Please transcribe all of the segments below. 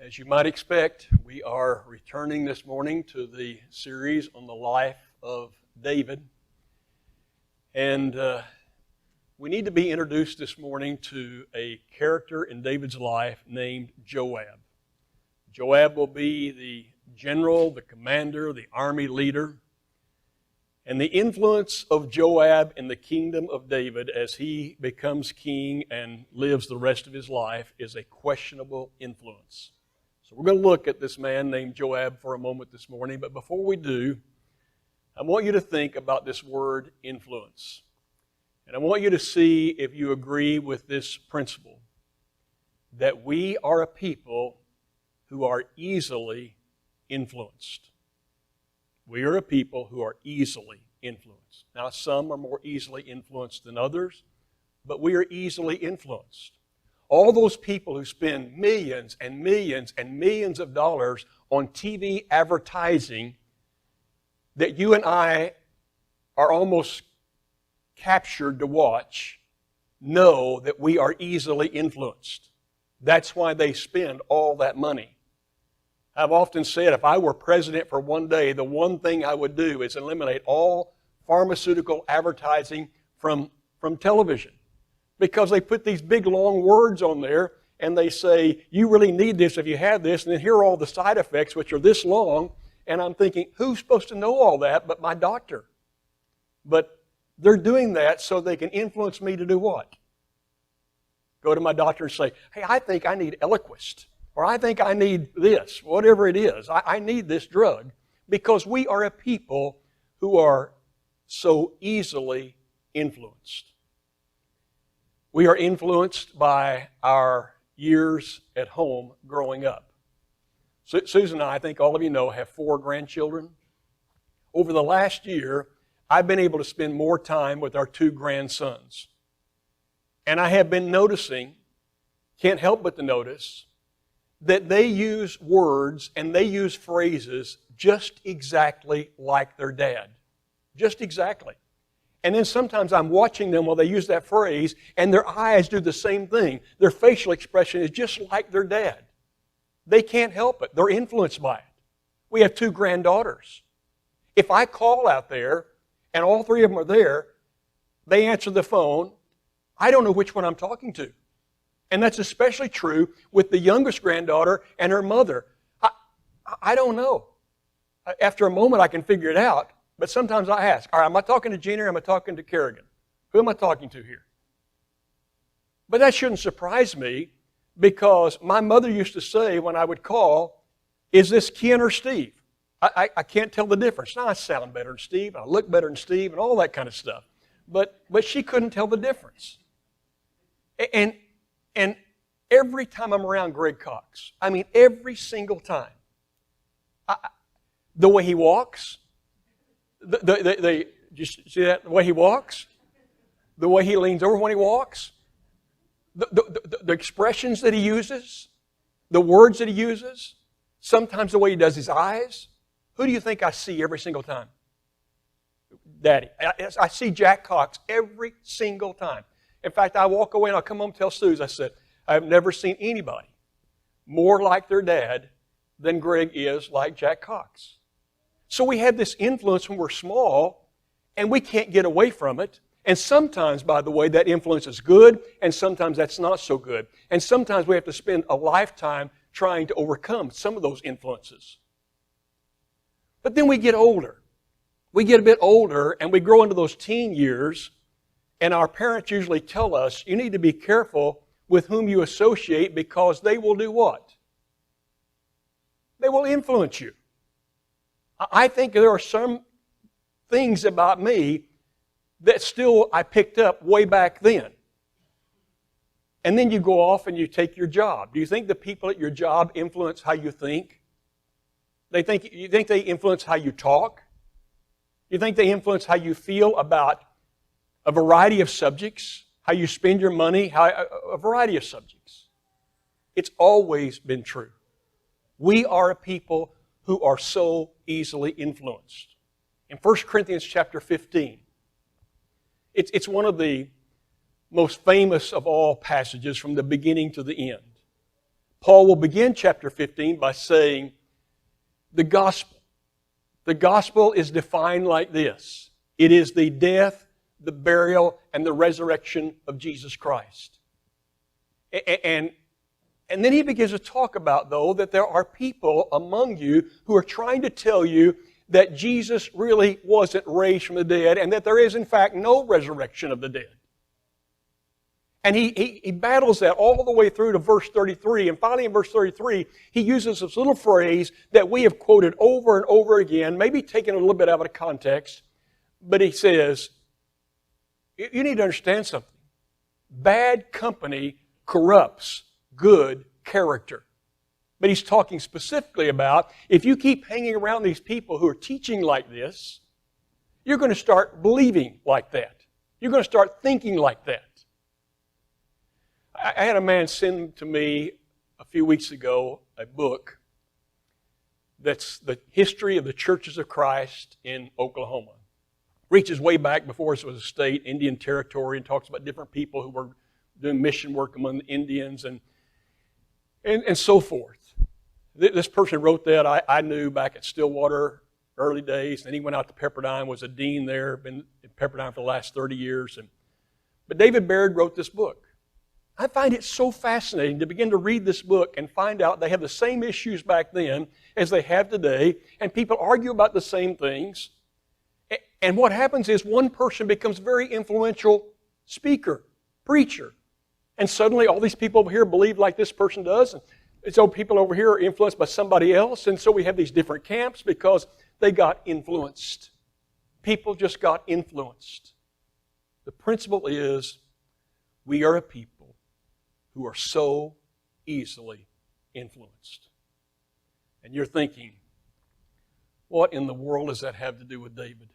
As you might expect, we are returning this morning to the series on the life of David. And we need to be introduced this morning to a character in David's life named Joab. Joab will be the general, the commander, the army leader. And the influence of Joab in the kingdom of David as he becomes king and lives the rest of his life is a questionable influence. So we're going to look at this man named Joab for a moment this morning. But before we do, I want you to think about this word influence. And I want you to see if you agree with this principle, that we are a people who are easily influenced. We are a people who are easily influenced. Now, some are more easily influenced than others, but we are easily influenced. All those people who spend millions and millions and millions of dollars on TV advertising that you and I are almost captured to watch know that we are easily influenced. That's why they spend all that money. I've often said if I were president for one day, the one thing I would do is eliminate all pharmaceutical advertising from television. Because they put these big long words on there and they say, you really need this if you have this, and then here are all the side effects which are this long. And I'm thinking, who's supposed to know all that but my doctor? But they're doing that so they can influence me to do what? Go to my doctor and say, hey, I think I need Eliquis. Or I think I need this, whatever it is. I need this drug. Because we are a people who are so easily influenced. We are influenced by our years at home growing up. Susan and I think all of you know, have 4 grandchildren. Over the last year, I've been able to spend more time with our 2 grandsons. And I have been noticing, can't help but to notice, that they use words and they use phrases just exactly like their dad. Just exactly. And then sometimes I'm watching them while they use that phrase, and their eyes do the same thing. Their facial expression is just like their dad. They can't help it. They're influenced by it. We have 2 granddaughters. If I call out there, and all 3 of them are there, they answer the phone, I don't know which one I'm talking to. And that's especially true with the youngest granddaughter and her mother. I don't know. After a moment, I can figure it out. But sometimes I ask, all right, am I talking to Gina or am I talking to Kerrigan? Who am I talking to here? But that shouldn't surprise me because my mother used to say when I would call, is this Ken or Steve? I can't tell the difference. Now I sound better than Steve, and I look better than Steve, and all that kind of stuff. But she couldn't tell the difference. And every time I'm around Greg Cox, I mean every single time, the way he walks, you see that? The way he walks? The way he leans over when he walks? The expressions that he uses? The words that he uses? Sometimes the way he does his eyes? Who do you think I see every single time? Daddy. I see Jack Cox every single time. In fact, I walk away and I'll come home and tell Suze, I said, I've never seen anybody more like their dad than Greg is like Jack Cox. So we have this influence when we're small, and we can't get away from it. And sometimes, by the way, that influence is good, and sometimes that's not so good. And sometimes we have to spend a lifetime trying to overcome some of those influences. But then we get older. We get a bit older, and we grow into those teen years, and our parents usually tell us, you need to be careful with whom you associate because they will do what? They will influence you. I think there are some things about me that still I picked up way back then. And then you go off and you take your job. Do you think the people at your job influence how you think? You think they influence how you talk? You think they influence how you feel about a variety of subjects? How you spend your money? A variety of subjects. It's always been true. We are a people who are so easily influenced. In 1 Corinthians chapter 15, it's one of the most famous of all passages from the beginning to the end. Paul will begin chapter 15 by saying, the gospel. The gospel is defined like this. It is the death, the burial, and the resurrection of Jesus Christ. And then he begins to talk about, though, that there are people among you who are trying to tell you that Jesus really wasn't raised from the dead and that there is, in fact, no resurrection of the dead. And he battles that all the way through to verse 33. And finally in verse 33, he uses this little phrase that we have quoted over and over again, maybe taken a little bit out of context. But he says, you need to understand something. Bad company corrupts good character. But he's talking specifically about if you keep hanging around these people who are teaching like this, you're going to start believing like that. You're going to start thinking like that. I had a man send to me a few weeks ago a book that's the history of the churches of Christ in Oklahoma. Reaches way back before it was a state, Indian territory, and talks about different people who were doing mission work among the Indians and so forth. This person wrote that I knew back at Stillwater early days, and he went out to Pepperdine, was a dean there, been in Pepperdine for the last 30 years. But David Baird wrote this book. I find it so fascinating to begin to read this book and find out they have the same issues back then as they have today, and people argue about the same things. And what happens is one person becomes a very influential speaker, preacher, and suddenly all these people over here believe like this person does, and so people over here are influenced by somebody else, and so we have these different camps because they got influenced. People just got influenced. The principle is we are a people who are so easily influenced. And you're thinking, what in the world does that have to do with David?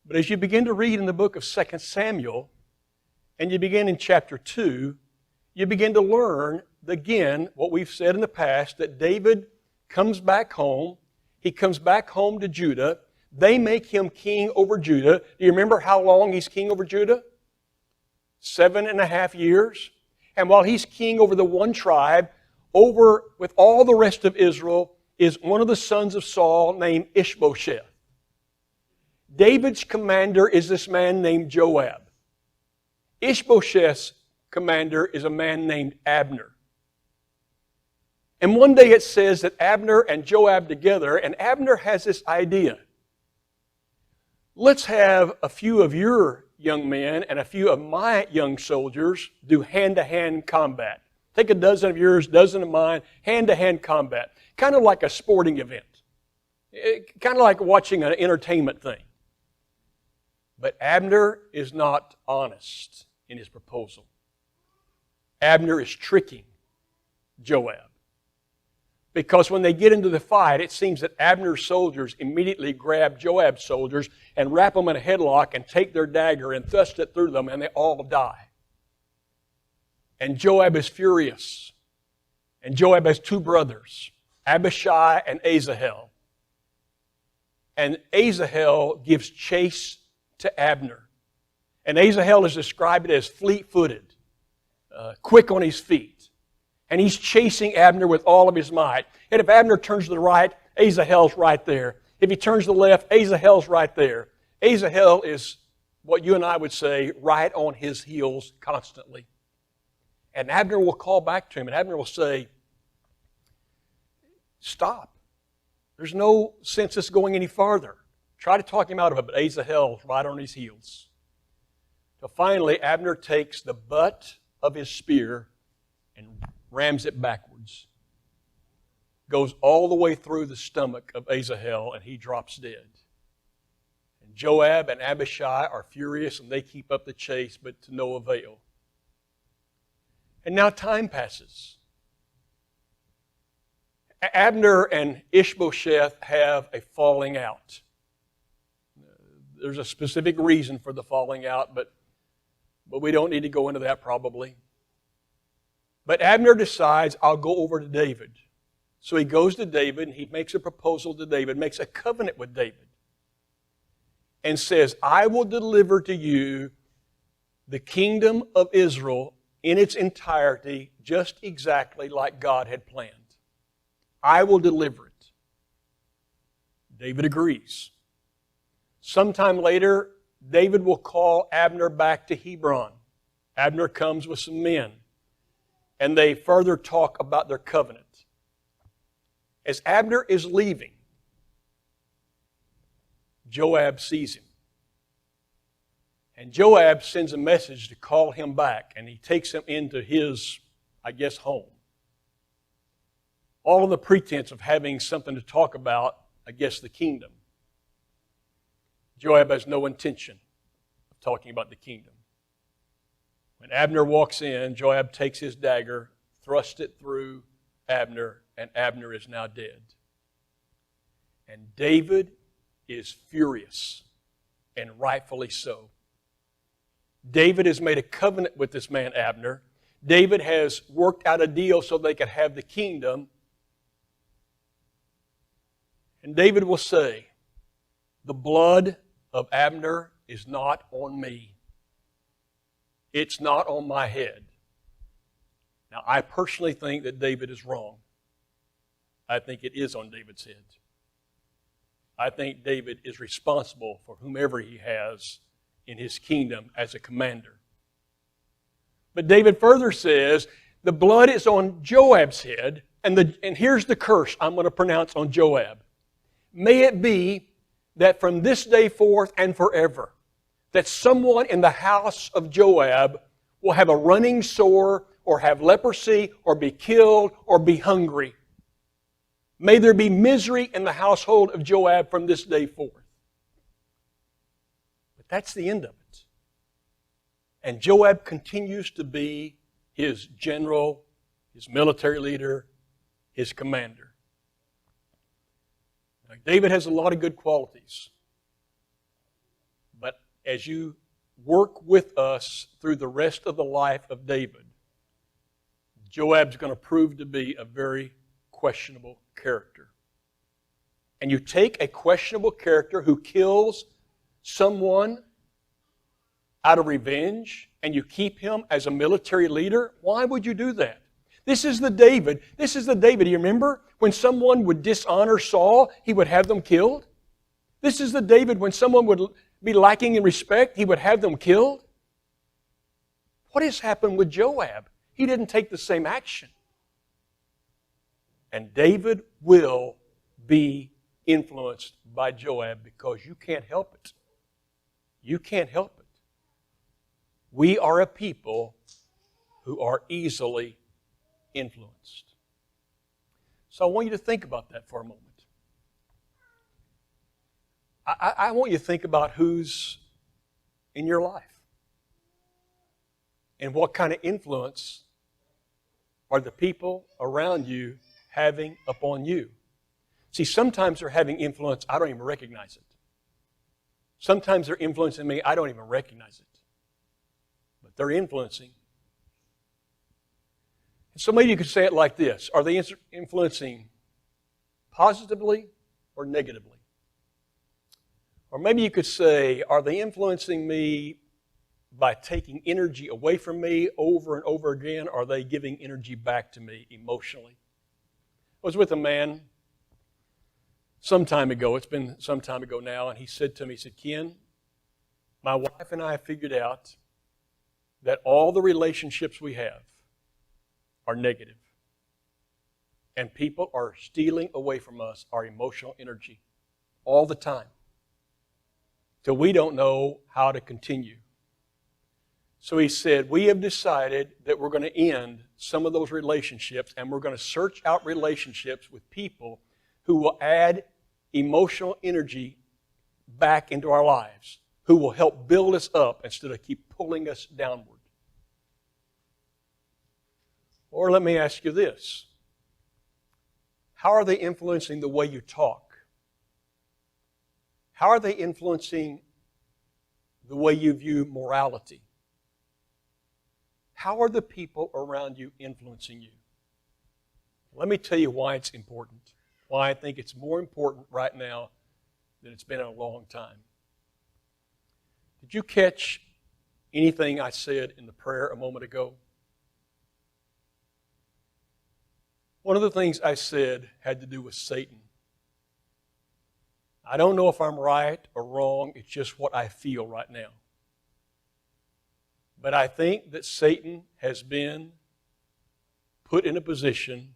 But as you begin to read in the book of 2 Samuel, and you begin in chapter 2, you begin to learn, again, what we've said in the past, that David comes back home. He comes back home to Judah. They make him king over Judah. Do you remember how long he's king over Judah? 7.5 years. And while he's king over the one tribe, over with all the rest of Israel is one of the sons of Saul named Ishbosheth. David's commander is this man named Joab. Ishbosheth's commander is a man named Abner. And one day it says that Abner and Joab together, and Abner has this idea. Let's have a few of your young men and a few of my young soldiers do hand-to-hand combat. Take a dozen of yours, dozen of mine, hand-to-hand combat. Kind of like a sporting event. Kind of like watching an entertainment thing. But Abner is not honest in his proposal. Abner is tricking Joab. Because when they get into the fight, it seems that Abner's soldiers immediately grab Joab's soldiers and wrap them in a headlock and take their dagger and thrust it through them, and they all die. And Joab is furious. And Joab has two brothers, Abishai and Asahel. And Asahel gives chase to Abner. And Asahel is described as fleet-footed, quick on his feet. And he's chasing Abner with all of his might. And if Abner turns to the right, Asahel's right there. If he turns to the left, Asahel's right there. Asahel is what you and I would say, right on his heels constantly. And Abner will call back to him, and Abner will say, stop. There's no sense this going any farther. Try to talk him out of it, but Asahel's right on his heels. So finally, Abner takes the butt of his spear and rams it backwards. Goes all the way through the stomach of Asahel, and he drops dead. And Joab and Abishai are furious, and they keep up the chase, but to no avail. And now time passes. Abner and Ishbosheth have a falling out. There's a specific reason for the falling out, but we don't need to go into that probably. But Abner decides, I'll go over to David. So he goes to David, and he makes a proposal to David, makes a covenant with David, and says, I will deliver to you the kingdom of Israel in its entirety just exactly like God had planned. I will deliver it. David agrees. Sometime later, David will call Abner back to Hebron. Abner comes with some men, and they further talk about their covenant. As Abner is leaving, Joab sees him. And Joab sends a message to call him back, and he takes him into his, home. All on the pretense of having something to talk about, the kingdom. Joab has no intention of talking about the kingdom. When Abner walks in, Joab takes his dagger, thrusts it through Abner, and Abner is now dead. And David is furious, and rightfully so. David has made a covenant with this man Abner. David has worked out a deal so they could have the kingdom. And David will say, the blood of Abner is not on me. It's not on my head. Now, I personally think that David is wrong. I think it is on David's head. I think David is responsible for whomever he has in his kingdom as a commander. But David further says, the blood is on Joab's head, and here's the curse I'm going to pronounce on Joab. May it be that from this day forth and forever, that someone in the house of Joab will have a running sore, or have leprosy, or be killed, or be hungry. May there be misery in the household of Joab from this day forth. But that's the end of it. And Joab continues to be his general, his military leader, his commander. Now, David has a lot of good qualities. But as you work with us through the rest of the life of David, Joab's going to prove to be a very questionable character. And you take a questionable character who kills someone out of revenge, and you keep him as a military leader. Why would you do that? This is the David. Do you remember? When someone would dishonor Saul, he would have them killed. This is the David when someone would be lacking in respect, he would have them killed. What has happened with Joab? He didn't take the same action. And David will be influenced by Joab because you can't help it. You can't help it. We are a people who are easily influenced. So I want you to think about that for a moment. I want you to think about who's in your life and what kind of influence are the people around you having upon you. See, sometimes they're having influence, I don't even recognize it. Sometimes they're influencing me, I don't even recognize it. But they're influencing. So maybe you could say it like this. Are they influencing positively or negatively? Or maybe you could say, are they influencing me by taking energy away from me over and over again? Or are they giving energy back to me emotionally? I was with a man some time ago. It's been some time ago now. And he said to me, he said, Ken, my wife and I have figured out that all the relationships we have are negative. And people are stealing away from us our emotional energy all the time. Till we don't know how to continue. So he said, we have decided that we're going to end some of those relationships and we're going to search out relationships with people who will add emotional energy back into our lives, who will help build us up instead of keep pulling us downward. Or let me ask you this. How are they influencing the way you talk? How are they influencing the way you view morality? How are the people around you influencing you? Let me tell you why it's important. Why I think it's more important right now than it's been in a long time. Did you catch anything I said in the prayer a moment ago? One of the things I said had to do with Satan. I don't know if I'm right or wrong. It's just what I feel right now. But I think that Satan has been put in a position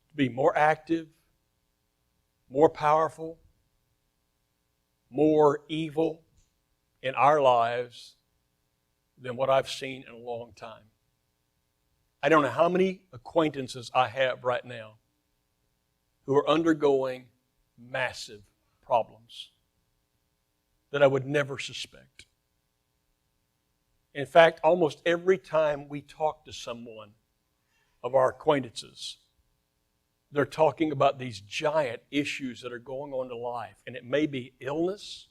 to be more active, more powerful, more evil in our lives than what I've seen in a long time. I don't know how many acquaintances I have right now who are undergoing massive problems that I would never suspect. In fact, almost every time we talk to someone of our acquaintances, they're talking about these giant issues that are going on in life. And it may be illness,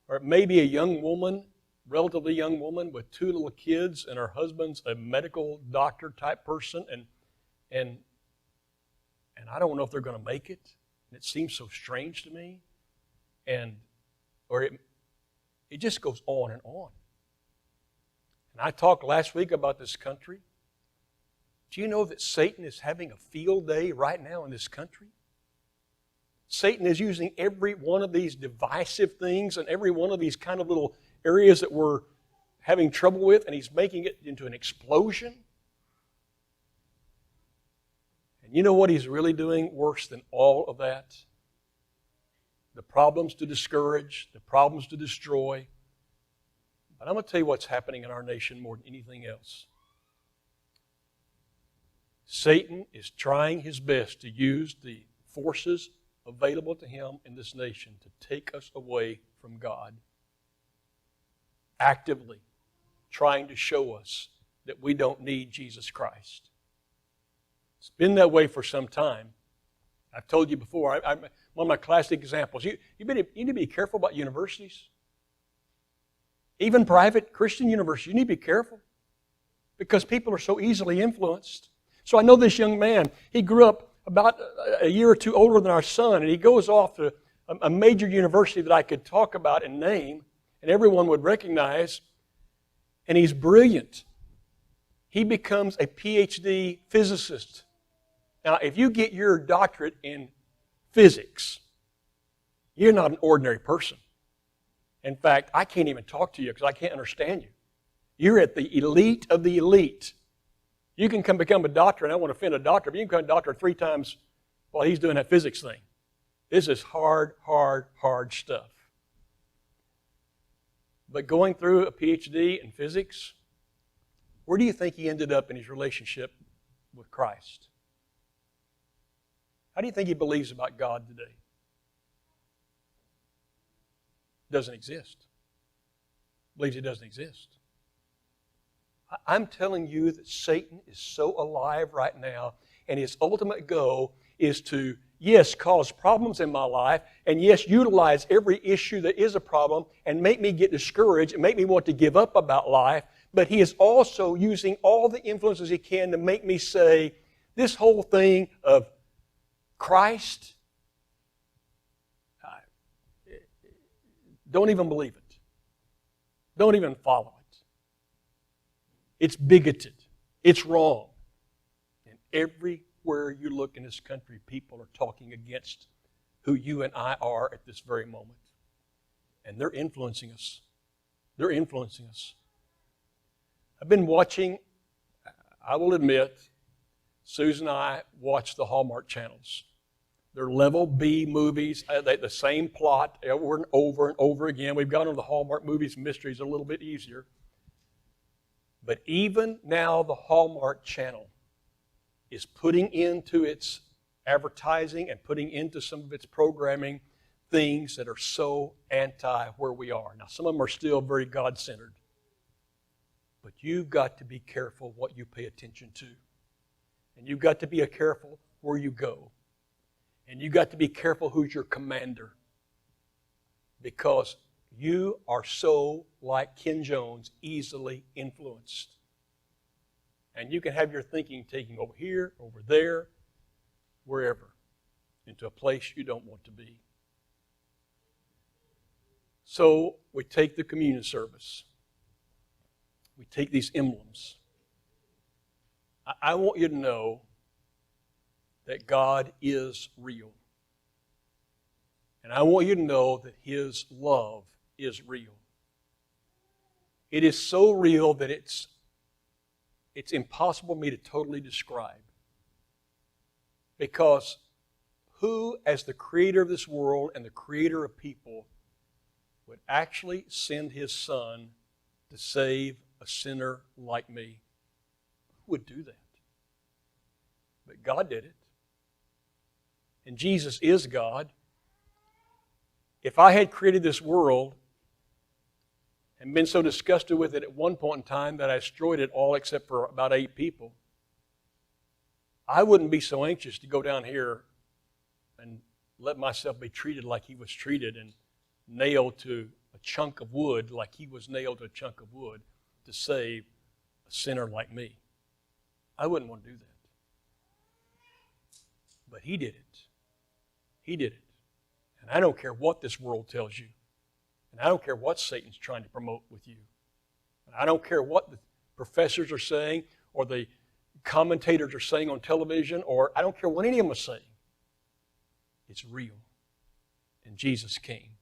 or it may be a young woman, relatively young woman with 2 little kids, and her husband's a medical doctor type person, and I don't know if they're going to make it. And it seems so strange to me. Or it just goes on and on. And I talked last week about this country. Do you know that Satan is having a field day right now in this country? Satan is using every one of these divisive things and every one of these kind of little areas that we're having trouble with, and he's making it into an explosion. And you know what he's really doing worse than all of that? The problems to discourage, the problems to destroy. But I'm going to tell you what's happening in our nation more than anything else. Satan is trying his best to use the forces available to him in this nation to take us away from God. Actively trying to show us that we don't need Jesus Christ. It's been that way for some time. I've told you before, one of my classic examples. You need to be careful about universities. Even private Christian universities, you need to be careful because people are so easily influenced. So I know this young man, he grew up about a year or two older than our son, and he goes off to a major university that I could talk about and name, and everyone would recognize, and he's brilliant. He becomes a PhD physicist. Now, if you get your doctorate in physics, you're not an ordinary person. In fact, I can't even talk to you because I can't understand you. You're at the elite of the elite. You can become a doctor, and I don't want to offend a doctor, but you can become a doctor 3 times while he's doing that physics thing. This is hard stuff. But going through a PhD in physics, where do you think he ended up in his relationship with Christ? How do you think he believes about God today? Doesn't exist. Believes he doesn't exist. I'm telling you that Satan is so alive right now, and his ultimate goal is to, yes, cause problems in my life, and yes, utilize every issue that is a problem and make me get discouraged and make me want to give up about life, but he is also using all the influences he can to make me say, this whole thing of Christ, don't even believe it. Don't even follow it. It's bigoted. It's wrong. And everywhere you look in this country, people are talking against who you and I are at this very moment. And they're influencing us. They're influencing us. I've been watching, I will admit, Susan and I watch the Hallmark channels. They're level B movies, the same plot over and over again. We've gone on the Hallmark movies and mysteries a little bit easier. But even now, the Hallmark channel is putting into its advertising and putting into some of its programming things that are so anti where we are. Now, some of them are still very God-centered. But you've got to be careful what you pay attention to. And you've got to be careful where you go. And you've got to be careful who's your commander. Because you are so, like Ken Jones, easily influenced. And you can have your thinking taking over here, over there, wherever, into a place you don't want to be. So we take the communion service. We take these emblems. I want you to know that God is real. And I want you to know that His love is real. It is so real that it's impossible for me to totally describe. Because who, as the creator of this world and the creator of people, would actually send His Son to save a sinner like me? Who would do that? But God did it. And Jesus is God. If I had created this world and been so disgusted with it at one point in time that I destroyed it all except for about 8 people, I wouldn't be so anxious to go down here and let myself be treated like He was treated and nailed to a chunk of wood like He was nailed to a chunk of wood to save a sinner like me. I wouldn't want to do that. But He did it. He did it. And I don't care what this world tells you. And I don't care what Satan's trying to promote with you. And I don't care what the professors are saying or the commentators are saying on television, or I don't care what any of them are saying. It's real. And Jesus came.